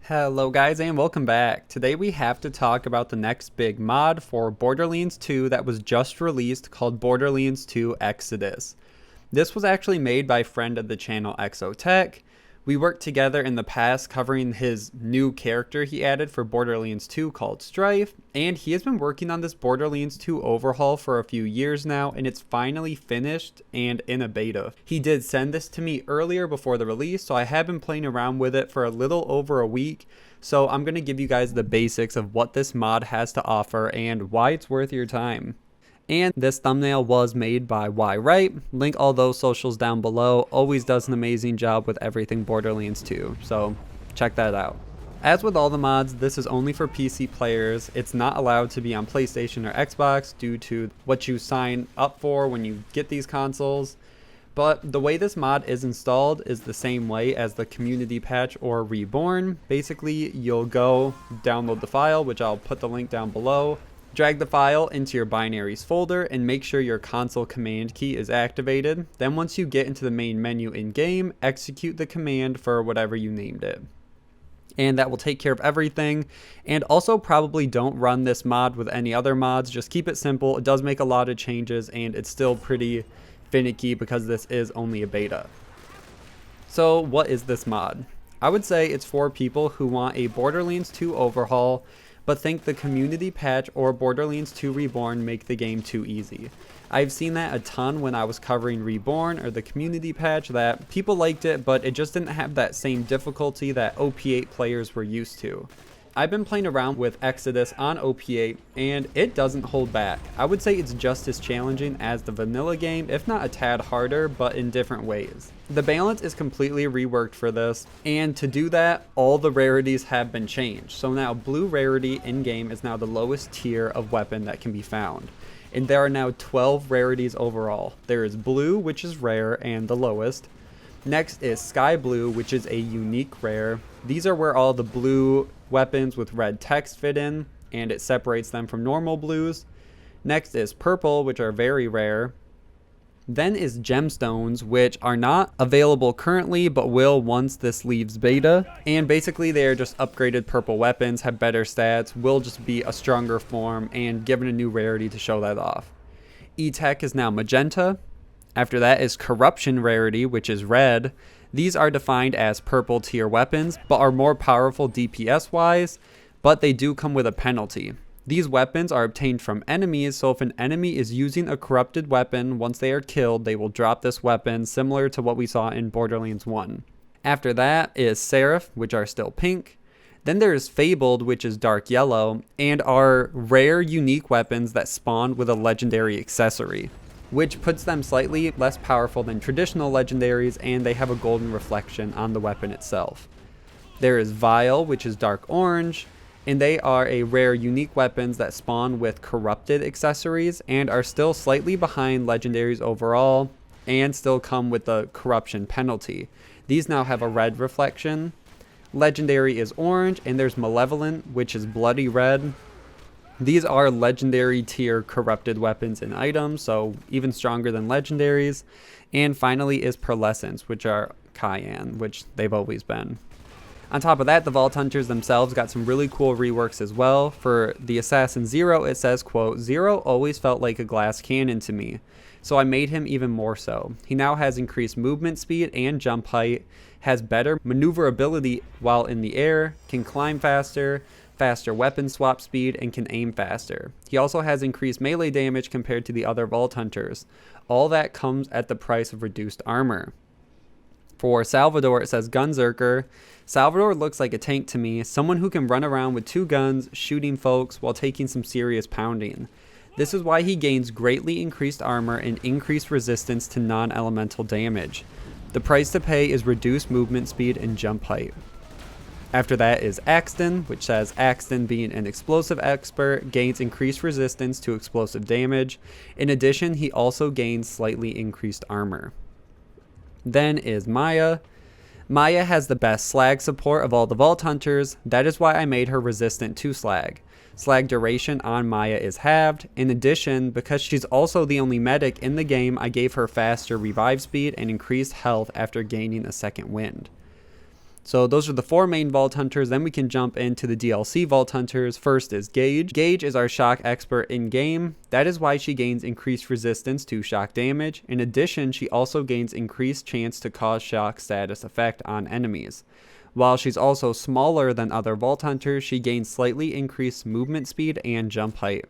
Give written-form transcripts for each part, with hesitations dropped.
Hello guys and welcome back. Today we have to talk about the next big mod for Borderlands 2 that was just released called Borderlands 2 Exodus. This was actually made by friend of the channel Exotek. We worked together in the past covering his new character he added for Borderlands 2 called Strife, and he has been working on this Borderlands 2 overhaul for a few years now, and it's finally finished and in a beta. He did send this to me earlier before the release, so I have been playing around with it for a little over a week. So I'm going to give you guys the basics of what this mod has to offer and why it's worth your time. And this thumbnail was made by Wright. Link all those socials down below. Always does an amazing job with everything Borderlands 2, so check that out. As with all the mods, this is only for PC players. It's not allowed to be on PlayStation or Xbox due to what you sign up for when you get these consoles. But the way this mod is installed is the same way as the community patch or Reborn. Basically, you'll go download the file, which I'll put the link down below. Drag the file into your binaries folder and make sure your console command key is activated. Then once you get into the main menu in game, execute the command for whatever you named it. And that will take care of everything. And also probably don't run this mod with any other mods. Just keep it simple. It does make a lot of changes and it's still pretty finicky because this is only a beta. So what is this mod? I would say it's for people who want a Borderlands 2 overhaul but think the community patch or Borderlands 2 Reborn make the game too easy. I've seen that a ton when I was covering Reborn or the community patch, that people liked it, but it just didn't have that same difficulty that OP8 players were used to. I've been playing around with Exodus on OP8 and it doesn't hold back. I would say it's just as challenging as the vanilla game, if not a tad harder, but in different ways. The balance is completely reworked for this, and to do that, all the rarities have been changed. So now blue rarity in-game is now the lowest tier of weapon that can be found. And there are now 12 rarities overall. There is blue, which is rare and the lowest. Next is sky blue, which is a unique rare. These are where all the blue weapons with red text fit in, and it separates them from normal blues. Next is purple, which are very rare. Then is gemstones, which are not available currently, but will once this leaves beta. And basically they are just upgraded purple weapons, have better stats, will just be a stronger form, and given a new rarity to show that off. E-Tech is now magenta. After that is corruption rarity, which is red. These are defined as purple tier weapons, but are more powerful DPS wise, but they do come with a penalty. These weapons are obtained from enemies, so if an enemy is using a corrupted weapon, once they are killed, they will drop this weapon, similar to what we saw in Borderlands 1. After that is Seraph, which are still pink. Then there is Fabled, which is dark yellow, and are rare unique weapons that spawn with a legendary accessory, which puts them slightly less powerful than traditional legendaries, and they have a golden reflection on the weapon itself. There is Vile, which is dark orange, and they are a rare unique weapons that spawn with corrupted accessories and are still slightly behind legendaries overall and still come with the corruption penalty. These now have a red reflection. Legendary is orange, and there's Malevolent, which is bloody red. These are legendary tier corrupted weapons and items, so even stronger than legendaries. And finally is Pearlescence, which are Cayenne, which they've always been. On top of that, the Vault Hunters themselves got some really cool reworks as well. For the Assassin Zero, it says, quote, "Zero always felt like a glass cannon to me, so I made him even more so. He now has increased movement speed and jump height, has better maneuverability while in the air, can climb faster, faster weapon swap speed, and can aim faster. He also has increased melee damage compared to the other Vault Hunters. All that comes at the price of reduced armor." For Salvador, it says Gunzerker. Salvador looks like a tank to me, someone who can run around with two guns, shooting folks while taking some serious pounding. This is why he gains greatly increased armor and increased resistance to non-elemental damage. The price to pay is reduced movement speed and jump height. After that is Axton, which says Axton, being an explosive expert, gains increased resistance to explosive damage. In addition, he also gains slightly increased armor. Then is Maya. Maya has the best slag support of all the Vault Hunters. That is why I made her resistant to slag. Slag duration on Maya is halved. In addition, because she's also the only medic in the game, I gave her faster revive speed and increased health after gaining a second wind. So those are the 4 main Vault Hunters. Then we can jump into the DLC Vault Hunters. First is Gage. Gage is our shock expert in game. That is why she gains increased resistance to shock damage. In addition, she also gains increased chance to cause shock status effect on enemies. While she's also smaller than other Vault Hunters, she gains slightly increased movement speed and jump height.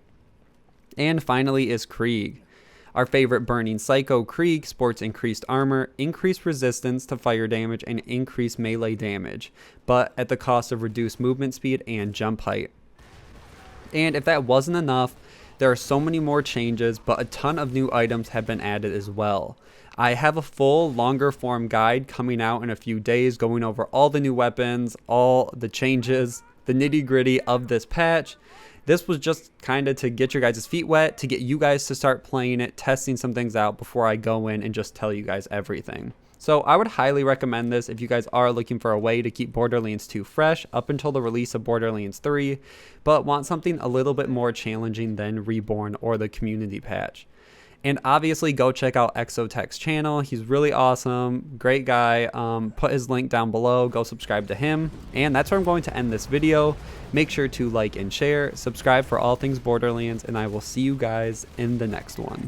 And finally is Krieg. Our favorite Burning Psycho, Krieg, sports increased armor, increased resistance to fire damage, and increased melee damage, but at the cost of reduced movement speed and jump height. And if that wasn't enough, there are so many more changes, but a ton of new items have been added as well. I have a full, longer form guide coming out in a few days, going over all the new weapons, all the changes, the nitty gritty of this patch. This was just kind of to get your guys' feet wet, to get you guys to start playing it, testing some things out before I go in and just tell you guys everything. So I would highly recommend this if you guys are looking for a way to keep Borderlands 2 fresh up until the release of Borderlands 3, but want something a little bit more challenging than Reborn or the community patch. And obviously go check out Exotek's channel. He's really awesome, great guy. Put his link down below, go subscribe to him. And that's where I'm going to end this video. Make sure to like and share, subscribe for all things Borderlands, and I will see you guys in the next one.